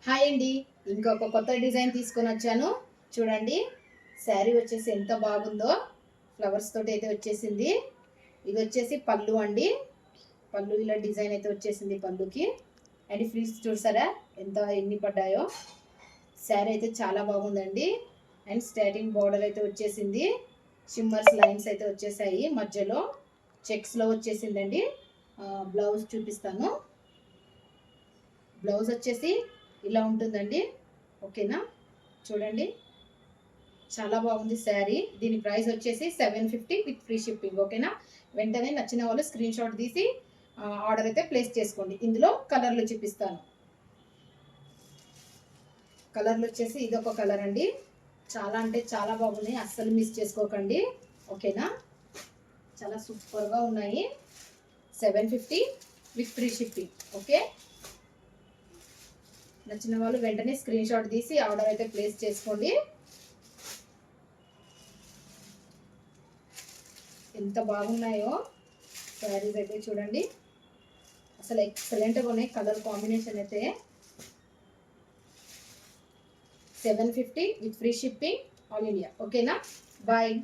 Hi అండి. ఇంకొక కొత్త డిజైన్ తీసుకొని వచ్చాను. చూడండి, శారీ వచ్చేసి ఎంత బాగుందో. ఫ్లవర్స్ తోటి అయితే వచ్చేసింది. ఇది వచ్చేసి పళ్ళు అండి. పళ్ళు ఇలా డిజైన్ అయితే వచ్చేసింది పళ్ళుకి. అండ్ ఫ్రీస్ చూసారా ఎన్ని పడ్డాయో. శారీ అయితే చాలా బాగుందండి. అండ్ స్టార్టింగ్ బార్డర్ అయితే వచ్చేసింది. షిమ్మర్స్ లైన్స్ అయితే వచ్చేసాయి. మధ్యలో చెక్స్లో వచ్చేసిందండి. బ్లౌజ్ చూపిస్తాను. బ్లౌజ్ వచ్చేసి ఇలా ఉంటుందండి. ఓకేనా, చూడండి చాలా బాగుంది శారీ. దీని ప్రైస్ వచ్చేసి 750 విత్ ఫ్రీ షిప్పింగ్. ఓకేనా, వెంటనే నచ్చిన వాళ్ళు స్క్రీన్ షాట్ తీసి ఆర్డర్ అయితే ప్లేస్ చేసుకోండి. ఇందులో కలర్లు చూపిస్తాను. కలర్లు వచ్చేసి ఇదొక కలర్ అండి. చాలా అంటే చాలా బాగున్నాయి, అస్సలు మిస్ చేసుకోకండి. ఓకేనా, చాలా సూపర్గా ఉన్నాయి. 750 విత్ ఫ్రీ షిప్పింగ్. ఓకే, నచ్చిన వాళ్ళు వెంటనే స్క్రీన్ షాట్ తీసి ఆర్డర్ అయితే ప్లేస్ చేసుకోండి. ఎంత బాగున్నాయో శారీస్ అయితే చూడండి, అసలు ఎక్సలెంట్గా ఉన్నాయి. కలర్ కాంబినేషన్ అయితే 750 with free shipping all India. ఓకేనా, బాయ్.